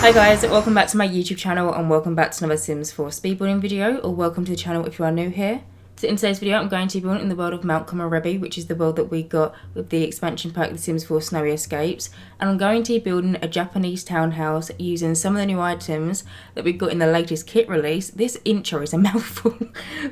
Hi guys, welcome back to my YouTube channel and welcome back to another Sims 4 speedbuilding video, or welcome to the channel if you are new here. So in today's video I'm going to be building in the world of Mount Komorebi, which is the world that we got with the expansion pack The Sims 4 Snowy Escapes, and I'm going to be building a Japanese townhouse using some of the new items that we got in the latest kit release. This intro is a mouthful,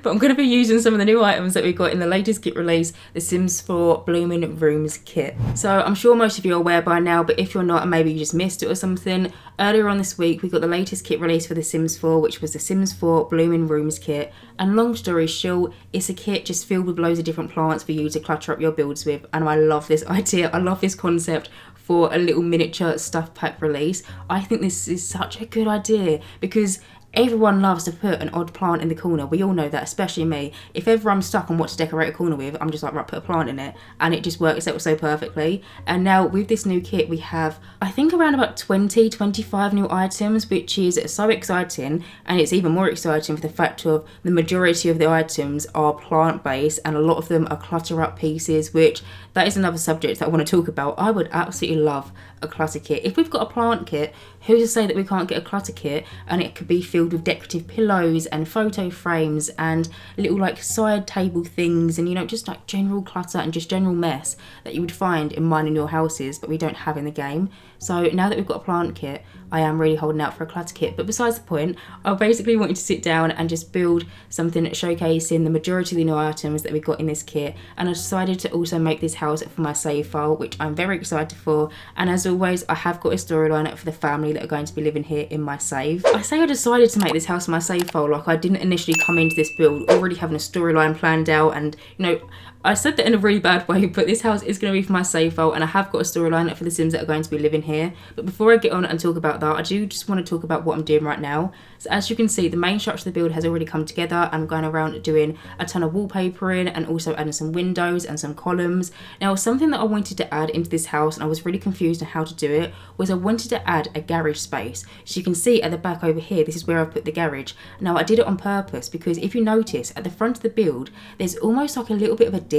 but I'm going to be using some of the new items that we got in the latest kit release, The Sims 4 Blooming Rooms kit. So I'm sure most of you are aware by now, but if you're not and maybe you just missed it or something, earlier on this week we got the latest kit release for The Sims 4, which was the Sims 4 Blooming Rooms kit, and long story short, it's a kit just filled with loads of different plants for you to clutter up your builds with, and I love this idea. I love this concept for a little miniature stuff pack release. I think this is such a good idea because everyone loves to put an odd plant in the corner. We all know that, especially me. If ever I'm stuck on what to decorate a corner with, I'm just like, right, put a plant in it, and it just works out so perfectly. And now with this new kit we have, I think, around about 25 new items, which is so exciting. And it's even more exciting for the fact of the majority of the items are plant based and a lot of them are clutter up pieces, which that is another subject that I want to talk about. I would absolutely love a clutter kit. If we've got a plant kit, who's to say that we can't get a clutter kit and it could be filled with decorative pillows and photo frames and little like side table things, and you know, just like general clutter and just general mess that you would find in mine and your houses but we don't have in the game. So now that we've got a plant kit, I am really holding out for a clutter kit. But besides the point, I basically wanted to sit down and just build something showcasing the majority of the new items that we got in this kit, and I decided to also make this house for my save file, which I'm very excited for. And as always, I have got a storyline for the family that are going to be living here in my save. I say I decided to make this house my save file like I didn't initially come into this build already having a storyline planned out, and you know, I said that in a really bad way, but this house is going to be for my save file and I have got a storyline for the Sims that are going to be living here. But before I get on and talk about that, I do just want to talk about what I'm doing right now. So as you can see, the main structure of the build has already come together. I'm going around doing a ton of wallpapering and also adding some windows and some columns. Now, something that I wanted to add into this house, and I was really confused on how to do it, was I wanted to add a garage space. So you can see at the back over here, this is where I've put the garage. Now, I did it on purpose because if you notice at the front of the build, there's almost like a little bit of a ditch.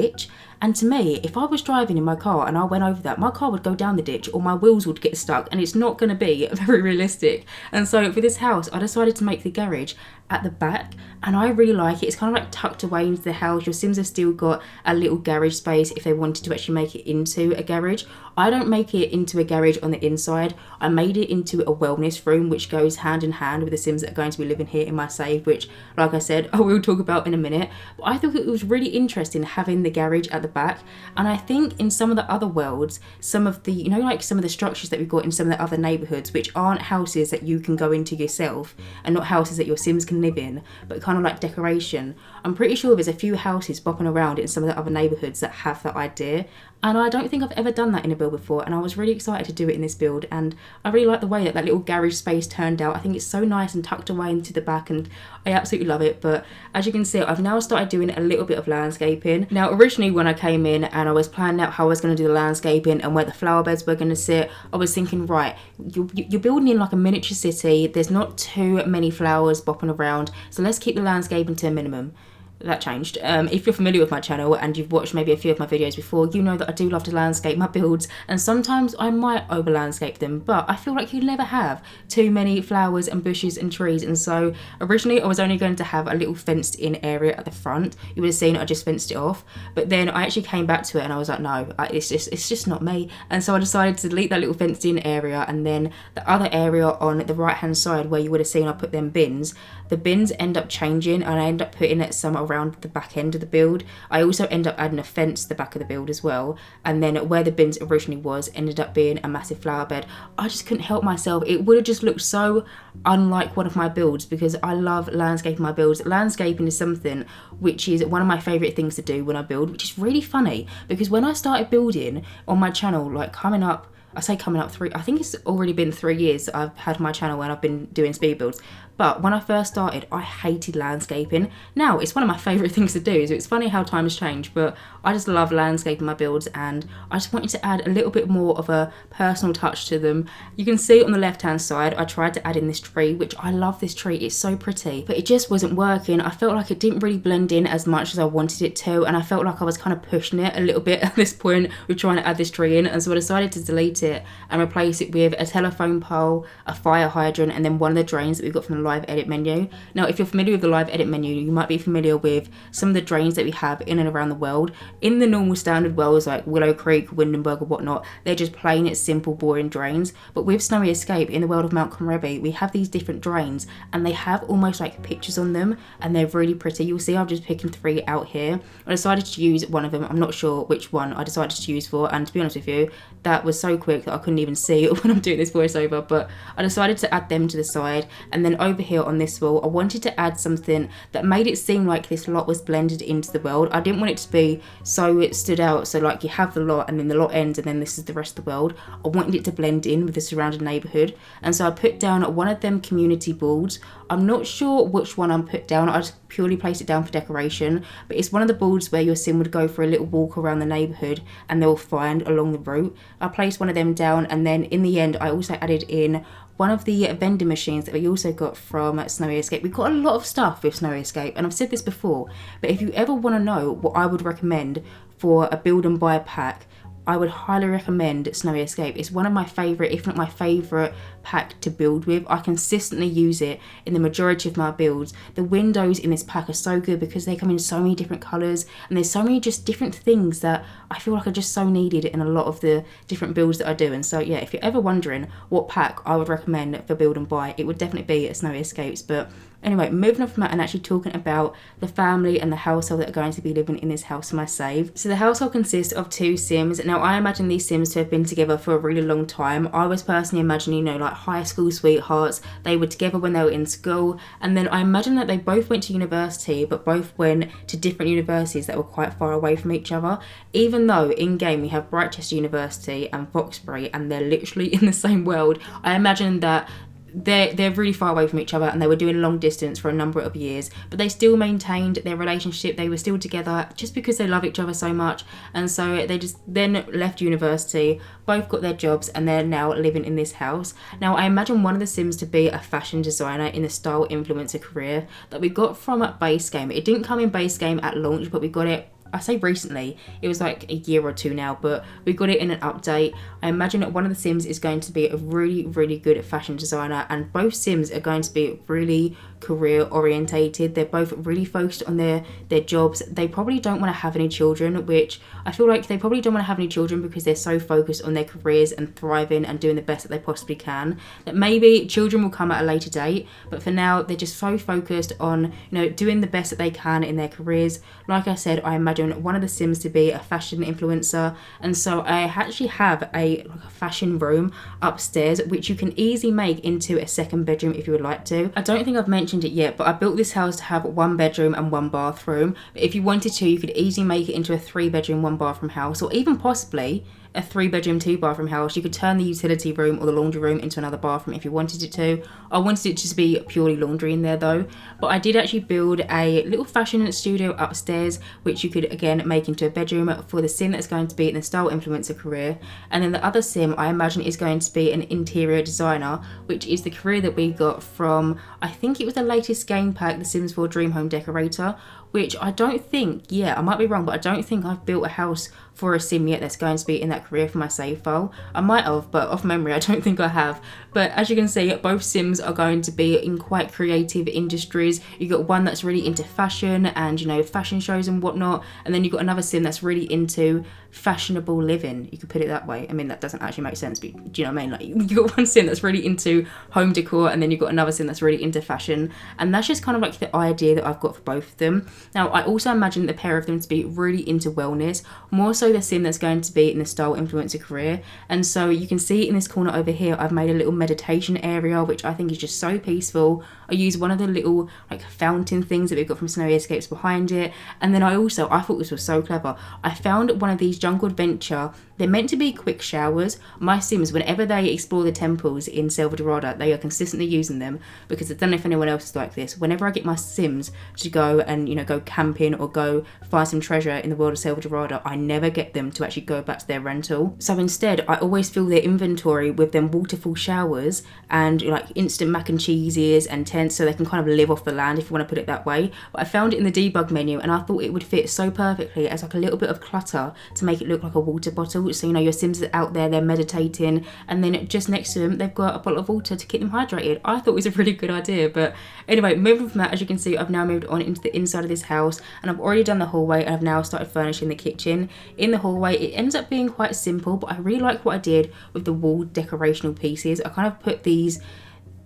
And to me, if I was driving in my car and I went over that, my car would go down the ditch or my wheels would get stuck, and it's not going to be very realistic. And so for this house, I decided to make the garage at the back, and I really like it. It's kind of like tucked away into the house. Your Sims have still got a little garage space if they wanted to actually make it into a garage. I don't make it into a garage on the inside. I made it into a wellness room, which goes hand in hand with the Sims that are going to be living here in my save, which, like I said, I will talk about in a minute. But I thought it was really interesting having the garage at the back, and I think in some of the other worlds, some of the, you know, like some of the structures that we've got in some of the other neighborhoods, which aren't houses that you can go into yourself and not houses that your Sims can live in, but kind of like decoration, I'm pretty sure there's a few houses bopping around in some of the other neighborhoods that have that idea. And I don't think I've ever done that in a build before, and I was really excited to do it in this build, and I really like the way that that little garage space turned out. I think it's so nice and tucked away into the back, and I absolutely love it. But as you can see, I've now started doing a little bit of landscaping. Now, originally when I came in and I was planning out how I was going to do the landscaping and where the flower beds were going to sit, I was thinking, right, you're building in like a miniature city, there's not too many flowers bopping around, so let's keep the landscaping to a minimum. That changed. If you're familiar with my channel and you've watched maybe a few of my videos before, you know that I do love to landscape my builds, and sometimes I might over landscape them, but I feel like you never have too many flowers and bushes and trees. And so originally I was only going to have a little fenced in area at the front. You would have seen I just fenced it off, but then I actually came back to it and I was like, no, it's just not me. And so I decided to delete that little fenced in area, and then the other area on the right hand side where you would have seen I put them bins, the bins end up changing and I end up putting it some around the back end of the build. I also end up adding a fence to the back of the build as well, and then where the bins originally was ended up being a massive flower bed. I just couldn't help myself. It would have just looked so unlike one of my builds because I love landscaping my builds. Landscaping is something which is one of my favourite things to do when I build, which is really funny because when I started building on my channel, like coming up, I think it's already been 3 years that I've had my channel and I've been doing speed builds. But when I first started, I hated landscaping. Now, it's one of my favourite things to do, so it's funny how times change, but I just love landscaping my builds, and I just wanted to add a little bit more of a personal touch to them. You can see on the left hand side, I tried to add in this tree, which I love this tree, it's so pretty, but it just wasn't working. I felt like it didn't really blend in as much as I wanted it to, and I felt like I was kind of pushing it a little bit at this point with trying to add this tree in, and so I decided to delete it and replace it with a telephone pole, a fire hydrant, and then one of the drains that we got from the live edit menu. Now, if you're familiar with the live edit menu, you might be familiar with some of the drains that we have in and around the world. In the normal standard wells like Willow Creek, Windenburg or whatnot, they're just plain, simple, boring drains. But with Snowy Escape, in the world of Mount Komorebi, we have these different drains, and they have almost like pictures on them, and they're really pretty. You'll see I've just picked 3 out here. I decided to use one of them. I'm not sure which one I decided to use for, and to be honest with you, that was so quick that I couldn't even see it when I'm doing this voiceover, but I decided to add them to the side. And then over here on this wall, I wanted to add something that made it seem like this lot was blended into the world. I didn't want it to be so it stood out, so like you have the lot and then the lot ends and then this is the rest of the world. I wanted it to blend in with the surrounding neighbourhood, and so I put down one of them community boards. I'm not sure which one I'm put down, I just purely placed it down for decoration, but it's one of the boards where your sim would go for a little walk around the neighbourhood and they'll find along the route. I placed one of them down, and then in the end I also added in one of the vending machines that we also got from Snowy Escape. We got a lot of stuff with Snowy Escape, and I've said this before, but if you ever want to know what I would recommend for a build and buy pack, I would highly recommend Snowy Escape. It's one of my favourite, if not my favourite pack to build with. I consistently use it in the majority of my builds. The windows in this pack are so good because they come in so many different colours, and there's so many just different things that I feel like are just so needed in a lot of the different builds that I do. And so yeah, if you're ever wondering what pack I would recommend for build and buy, it would definitely be Snowy Escapes. But anyway, moving on from that and actually talking about the family and the household that are going to be living in this house for my save. So the household consists of 2 sims. Now I imagine these sims to have been together for a really long time. I was personally imagining, you know, like high school sweethearts. They were together when they were in school, and then I imagine that they both went to university, but both went to different universities that were quite far away from each other. Even though in game we have Brightchester University and Foxbury, and they're literally in the same world, I imagine that they're really far away from each other, and they were doing long distance for a number of years, but they still maintained their relationship. They were still together just because they love each other so much, and so they just then left university, both got their jobs, and they're now living in this house. Now I imagine one of the sims to be a fashion designer in the style influencer career that we got from base game. It didn't come in base game at launch, but we got it, I say recently, it was like a year or 2 now, but we got it in an update. I imagine that one of the sims is going to be a really good fashion designer, and both sims are going to be really career orientated. They're both really focused on their jobs. They probably don't want to have any children, which I feel like they probably don't want to have any children because they're so focused on their careers and thriving and doing the best that they possibly can, that maybe children will come at a later date, but for now they're just so focused on, you know, doing the best that they can in their careers. Like I said, I imagine one of the sims to be a fashion influencer, and so I actually have a fashion room upstairs which you can easily make into a second bedroom if you would like to. I don't think I've mentioned it yet, but I built this house to have 1 bedroom and 1 bathroom, but if you wanted to, you could easily make it into a 3 bedroom 1 bathroom house, or even possibly a 3 bedroom 2 bathroom house. You could turn the utility room or the laundry room into another bathroom if you wanted it to. I wanted it to just be purely laundry in there though, but I did actually build a little fashion studio upstairs which you could again make into a bedroom for the sim that's going to be in the style influencer career. And then the other sim I imagine is going to be an interior designer, which is the career that we got from, I think it was the latest game pack, The Sims 4 Dream Home Decorator, which I don't think, yeah, I might be wrong, but I don't think I've built a house for a sim yet that's going to be in that career for my save file. I might have, but off memory I don't think I have. But as you can see, both sims are going to be in quite creative industries. You got one that's really into fashion and, you know, fashion shows and whatnot, and then you got another sim that's really into fashionable living, you could put it that way. I mean, that doesn't actually make sense, but do you know what I mean? Like, you got one sim that's really into home decor, and then you've got another sim that's really into fashion, and that's just kind of like the idea that I've got for both of them. Now I also imagine the pair of them to be really into wellness, more so the sim that's going to be in the style influencer career. And so you can see in this corner over here I've made a little meditation area which I think is just so peaceful. I use one of the little like fountain things that we've got from Snowy Escapes behind it, and then I thought this was so clever, I found one of these Jungle Adventure. They're meant to be quick showers. My Sims, whenever they explore the temples in Selva Dorada, they are consistently using them, because I don't know if anyone else is like this. Whenever I get my Sims to go and, you know, go camping or go find some treasure in the world of Selva Dorada, I never get them to actually go back to their rental. So instead, I always fill their inventory with them waterfall showers and like instant mac and cheeses and tents, so they can kind of live off the land, if you want to put it that way. But I found it in the debug menu, and I thought it would fit so perfectly as like a little bit of clutter to make it look like a water bottle. So, you know, your Sims are out there, they're meditating, and then just next to them, they've got a bottle of water to keep them hydrated. I thought it was a really good idea. But anyway, moving from that, as you can see, I've now moved on into the inside of this house, and I've already done the hallway, and I've now started furnishing the kitchen. In the hallway, it ends up being quite simple, but I really like what I did with the wall decorational pieces. I kind of put these,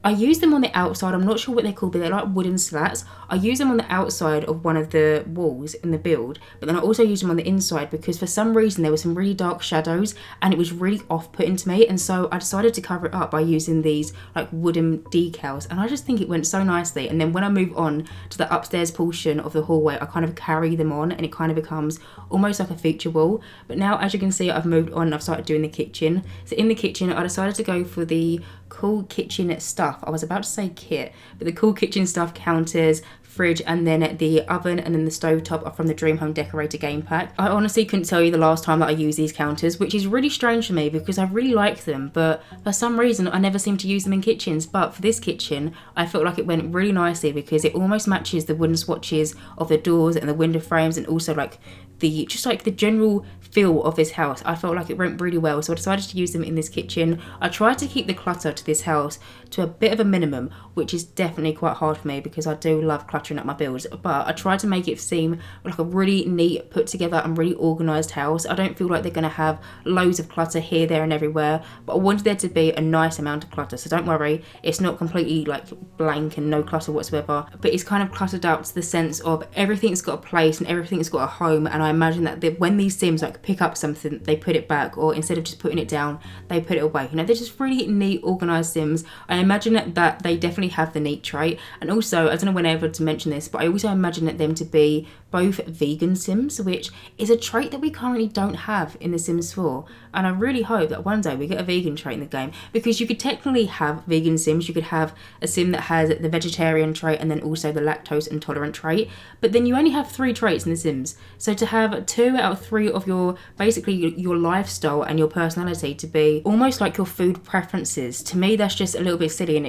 I use them on the outside, I'm not sure what they're called, but they're like wooden slats. I use them on the outside of one of the walls in the build, but then I also use them on the inside because for some reason there were some really dark shadows and it was really off-putting to me, and so I decided to cover it up by using these like wooden decals, and I just think it went so nicely. And then when I move on to the upstairs portion of the hallway, I kind of carry them on and it kind of becomes almost like a feature wall. But now, as you can see, I've moved on and I've started doing the kitchen. So in the kitchen, I decided to go for the cool kitchen stuff. I was about to say kit, but the cool kitchen stuff counters, fridge, and then the oven, and then the stovetop are from the Dream Home Decorator game pack. I honestly couldn't tell you the last time that I used these counters, which is really strange for me because I really like them, but for some reason I never seem to use them in kitchens. But for this kitchen, I felt like it went really nicely because it almost matches the wooden swatches of the doors and the window frames, and also like the general feel of this house. I felt like it went really well, so I decided to use them in this kitchen. I tried to keep the clutter to this house to a bit of a minimum, which is definitely quite hard for me because I do love cluttering up my builds, but I tried to make it seem like a really neat, put together and really organised house. I don't feel like they're going to have loads of clutter here, there and everywhere, but I wanted there to be a nice amount of clutter. So don't worry, it's not completely like blank and no clutter whatsoever, but it's kind of cluttered out to the sense of everything's got a place and everything's got a home. And I imagine that when these Sims like pick up something, they put it back, or instead of just putting it down, they put it away. You know, they're just really neat, organised Sims. I imagine that they definitely have the neat trait. And also, I don't know when I ever to mention this, but I also imagine them to be both vegan Sims, which is a trait that we currently don't have in The Sims 4. And I really hope that one day we get a vegan trait in the game, because you could technically have vegan Sims. You could have a Sim that has the vegetarian trait and then also the lactose intolerant trait, but then you only have 3 traits in The Sims. So to have 2 out of 3 of your, basically your lifestyle and your personality to be almost like your food preferences, to me that's just a little bit silly, and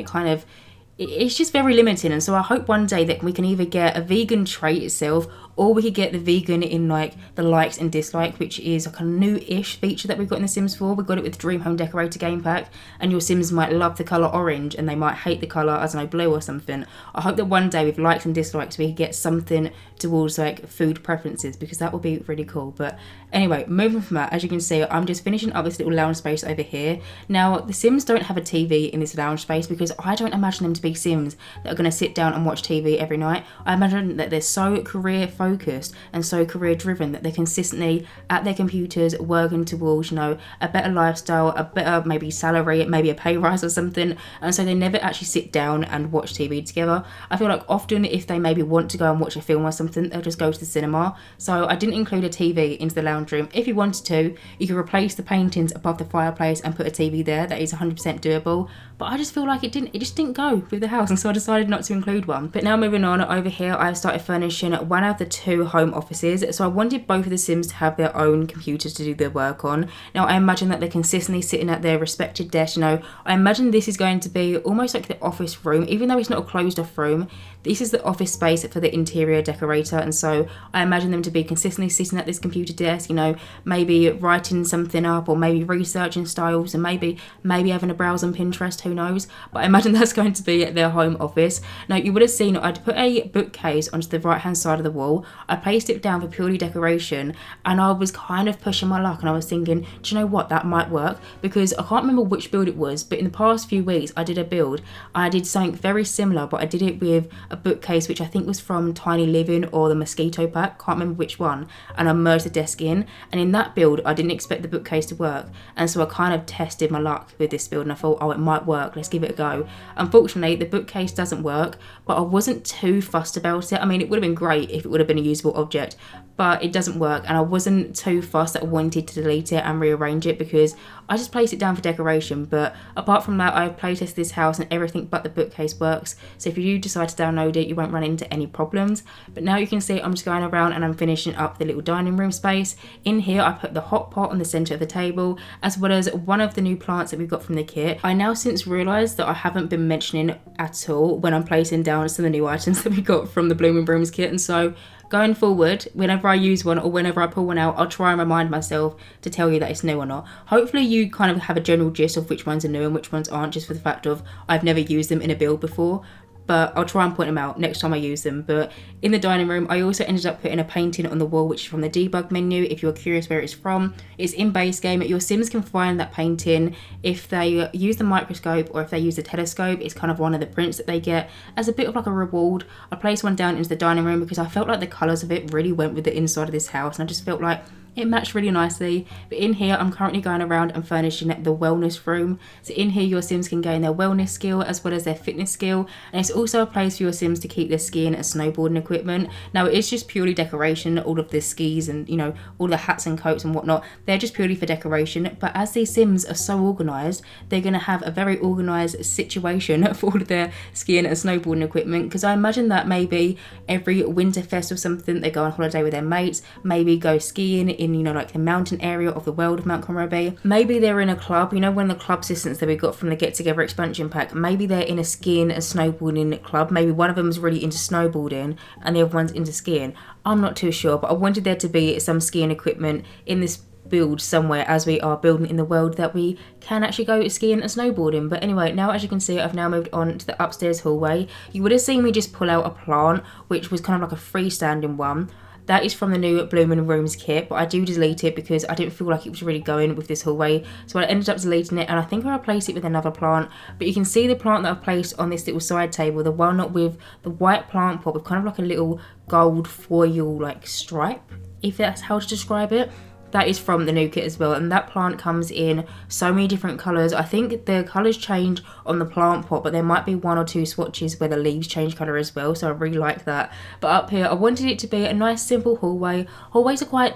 it's just very limiting. And so I hope one day that we can either get a vegan trait itself, or we could get the vegan in like the likes and dislike, which is like a new-ish feature that we've got in The Sims 4. We got it with the Dream Home Decorator game pack, and your Sims might love the colour orange and they might hate the colour, I don't know, blue or something. I hope that one day with likes and dislikes we could get something towards like food preferences, because that would be really cool. But anyway, moving from that, as you can see, I'm just finishing up this little lounge space over here. Now, the Sims don't have a TV in this lounge space because I don't imagine them to be Sims that are going to sit down and watch TV every night. I imagine that they're so career focused and so career driven that they're consistently at their computers working towards, you know, a better lifestyle, a better maybe salary, maybe a pay rise or something, and so they never actually sit down and watch TV together. I feel like often if they maybe want to go and watch a film or something, they'll just go to the cinema. So I didn't include a TV into the lounge room. If you wanted to, you could replace the paintings above the fireplace and put a TV there. That is 100% doable, but I just feel like it just didn't go with the house, and so I decided not to include one. But now moving on, over here I've started furnishing one of the 2 home offices. So I wanted both of the Sims to have their own computers to do their work on. Now I imagine that they're consistently sitting at their respected desk. You know, I imagine this is going to be almost like the office room, even though it's not a closed off room. This is the office space for the interior decorator, and so I imagine them to be consistently sitting at this computer desk, you know, maybe writing something up, or maybe researching styles, and maybe having a browse on Pinterest, who knows. But I imagine that's going to be at their home office. Now you would have seen I'd put a bookcase onto the right hand side of the wall. I placed it down for purely decoration, and I was kind of pushing my luck, and I was thinking, do you know what, that might work, because I can't remember which build it was, but in the past few weeks I did a build. I did something very similar, but I did it with a bookcase which I think was from Tiny Living or the Mosquito pack, can't remember which one, and I merged the desk in. And in that build I didn't expect the bookcase to work, and so I kind of tested my luck with this build, and I thought, oh, it might work, let's give it a go. Unfortunately the bookcase doesn't work, but I wasn't too fussed about it. I mean, it would have been great if it would have been a usable object, but it doesn't work, and I wasn't too fussed that I wanted to delete it and rearrange it because I just placed it down for decoration. But apart from that, I've playtested this house and everything but the bookcase works, so if you do decide to download it, you won't run into any problems. But now you can see I'm just going around and I'm finishing up the little dining room space. In here I put the hot pot on the centre of the table, as well as one of the new plants that we got from the kit. I now since realised that I haven't been mentioning at all when I'm placing down some of the new items that we got from the Blooming Brooms kit, and so going forward, whenever I use one or whenever I pull one out, I'll try and remind myself to tell you that it's new or not. Hopefully you kind of have a general gist of which ones are new and which ones aren't, just for the fact of I've never used them in a build before. But I'll try and point them out next time I use them. But in the dining room, I also ended up putting a painting on the wall, which is from the debug menu. If you're curious where it's from, it's in base game. Your Sims can find that painting if they use the microscope or if they use the telescope. It's kind of one of the prints that they get as a bit of like a reward. I placed one down into the dining room because I felt like the colours of it really went with the inside of this house, and I just felt like it matched really nicely. But in here, I'm currently going around and furnishing the wellness room. So in here, your Sims can gain their wellness skill as well as their fitness skill. And it's also a place for your Sims to keep their skiing and snowboarding equipment. Now, it is just purely decoration. All of the skis and, you know, all the hats and coats and whatnot, they're just purely for decoration. But as these Sims are so organised, they're going to have a very organised situation for all of their skiing and snowboarding equipment. Because I imagine that maybe every Winterfest or something, they go on holiday with their mates, maybe go skiing in, you know, like the mountain area of the world of Mount Komorebi. Maybe they're in a club, you know, one of the club assistants that we got from the Get Together expansion pack. Maybe they're in a skiing and snowboarding club. Maybe one of them is really into snowboarding and the other one's into skiing. I'm not too sure, but I wanted there to be some skiing equipment in this build somewhere as we are building in the world that we can actually go skiing and snowboarding. But anyway, now as you can see, I've now moved on to the upstairs hallway. You would have seen me just pull out a plant, which was kind of like a freestanding one. That is from the new Blooming Rooms kit, but I do delete it because I didn't feel like it was really going with this hallway. So I ended up deleting it, and I think I replaced it with another plant. But you can see the plant that I've placed on this little side table, the one with the white plant pot with kind of like a little gold foil like stripe, if that's how to describe it. That is from the new kit as well, and that plant comes in so many different colours. I think the colours change on the plant pot, but there might be one or two swatches where the leaves change colour as well, so I really like that. But up here, I wanted it to be a nice simple hallway. Hallways are quite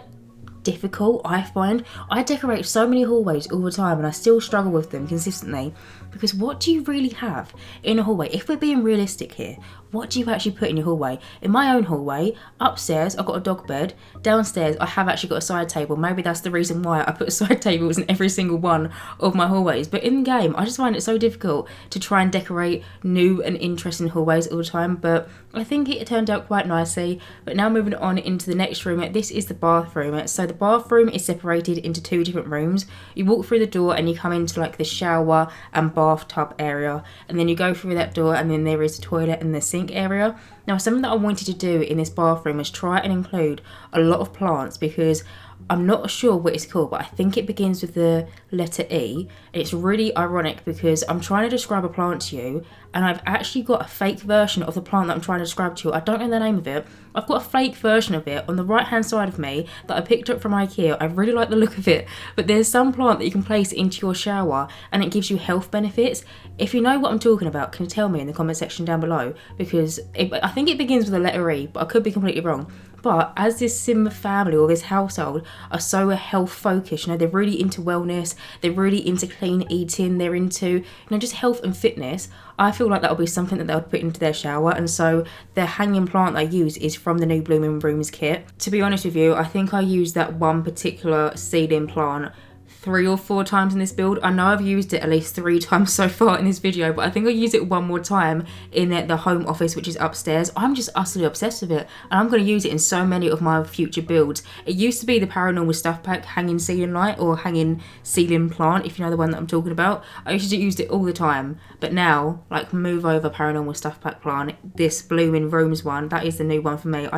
difficult, I find. I decorate so many hallways all the time and I still struggle with them consistently, because what do you really have in a hallway? If we're being realistic here, what do you actually put in your hallway? In my own hallway, upstairs I've got a dog bed, downstairs I have actually got a side table. Maybe that's the reason why I put side tables in every single one of my hallways. But in game, I just find it so difficult to try and decorate new and interesting hallways all the time. But I think it turned out quite nicely. But now moving on into the next room, this is the bathroom. So the bathroom is separated into two different rooms. You walk through the door and you come into like the shower and bathtub area, and then you go through that door and then there is the toilet and the sink area. Now, something that I wanted to do in this bathroom is try and include a lot of plants, because I'm not sure what it's called, but I think it begins with the letter E. It's really ironic because I'm trying to describe a plant to you and I've actually got a fake version of the plant that I'm trying to describe to you. I don't know the name of it. I've got a fake version of it on the right hand side of me that I picked up from IKEA. I really like the look of it, but there's some plant that you can place into your shower and it gives you health benefits. If you know what I'm talking about, can you tell me in the comment section down below? Because I think it begins with the letter E, but I could be completely wrong. But as this Sim family or this household are so health focused, you know, they're really into wellness, they're really into clean eating, they're into, you know, just health and fitness. I feel like that would be something that they would put into their shower, and so the hanging plant I use is from the new Blooming Rooms kit. To be honest with you, I think I used that one particular ceiling plant 3 or 4 times in this build. I know I've used it at least 3 times so far in this video, but I think I'll use it one more time in the home office, which is upstairs. I'm just utterly obsessed with it, and I'm going to use it in so many of my future builds. It used to be the Paranormal Stuff pack hanging ceiling light or hanging ceiling plant, if you know the one that I'm talking about. I used to use it all the time, but now, like, move over Paranormal Stuff pack plant, this Blooming Rooms one, that is the new one for me.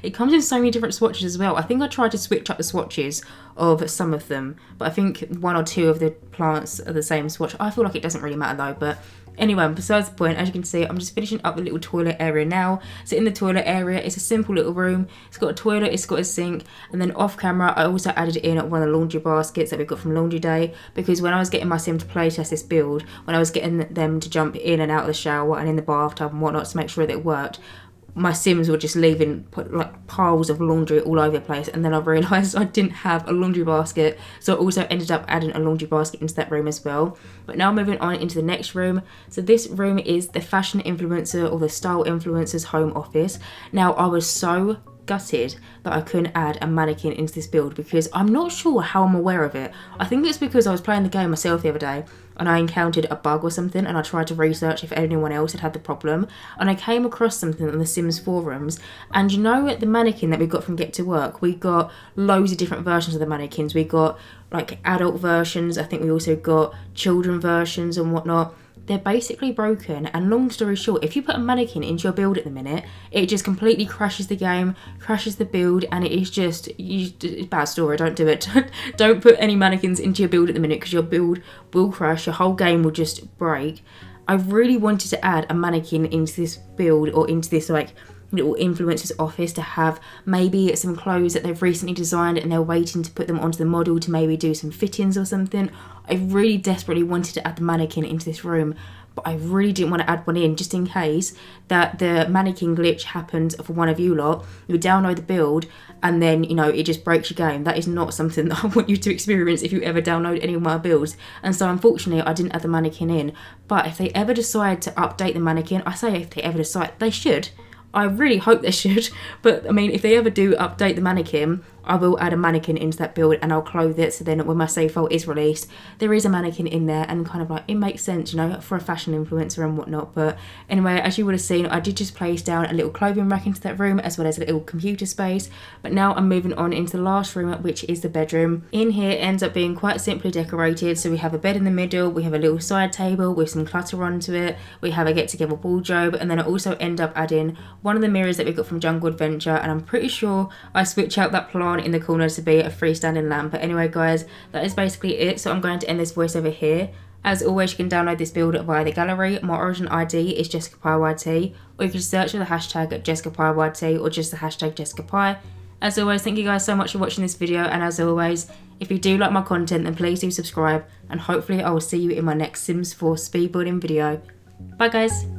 It comes in so many different swatches as well. I think I tried to switch up the swatches of some of them, but I think 1 or 2 of the plants are the same swatch. I feel like it doesn't really matter though. But anyway, besides the point, as you can see, I'm just finishing up the little toilet area now. So in the toilet area, it's a simple little room. It's got a toilet, it's got a sink, and then off camera I also added in one of the laundry baskets that we got from Laundry Day, because when I was getting my Sim to playtest this build, when I was getting them to jump in and out of the shower and in the bathtub and whatnot to make sure that it worked, my Sims were just leaving like piles of laundry all over the place, and then I realised I didn't have a laundry basket, so I also ended up adding a laundry basket into that room as well. But now moving on into the next room. So this room is the fashion influencer or the style influencer's home office. Now I was so gutted that I couldn't add a mannequin into this build because I'm not sure how I'm aware of it. I think it's because I was playing the game myself the other day and I encountered a bug or something, and I tried to research if anyone else had had the problem, and I came across something on the Sims forums. And you know, the mannequin that we got from Get to Work, we got loads of different versions of the mannequins. We got like adult versions, I think we also got children versions and whatnot. They're basically broken, and long story short, if you put a mannequin into your build at the minute, it just completely crashes the game, crashes the build, and it is just, bad story, don't do it. Don't put any mannequins into your build at the minute because your build will crash, your whole game will just break. I really wanted to add a mannequin into this build, or into this like little influencer's office, to have maybe some clothes that they've recently designed and they're waiting to put them onto the model to maybe do some fittings or something. I really desperately wanted to add the mannequin into this room, but I really didn't want to add one in just in case that the mannequin glitch happens for one of you lot. You download the build and then, you know, it just breaks your game. That is not something that I want you to experience if you ever download any of my builds. And so unfortunately I didn't add the mannequin in. But if they ever decide to update the mannequin, I say if they ever decide, they should. I really hope they should, but I mean, if they ever do update the mannequin, I will add a mannequin into that build and I'll clothe it, so then when my save file is released, there is a mannequin in there, and kind of like, it makes sense, you know, for a fashion influencer and whatnot. But anyway, as you would have seen, I did just place down a little clothing rack into that room, as well as a little computer space. But now I'm moving on into the last room, which is the bedroom. In here, it ends up being quite simply decorated. So we have a bed in the middle, we have a little side table with some clutter onto it, we have a get-together wardrobe, and then I also end up adding one of the mirrors that we got from Jungle Adventure, and I'm pretty sure I switch out that plant in the corner to be a freestanding lamp. But anyway guys, that is basically it, so I'm going to end this voiceover here. As always, you can download this build via the gallery. My origin ID is JessicapieYT, or you can search for the hashtag JessicapieYT or just the hashtag Jessicapie. As always, thank you guys so much for watching this video, and as always, if you do like my content, then please do subscribe, and hopefully I will see you in my next Sims 4 speed building video. Bye guys!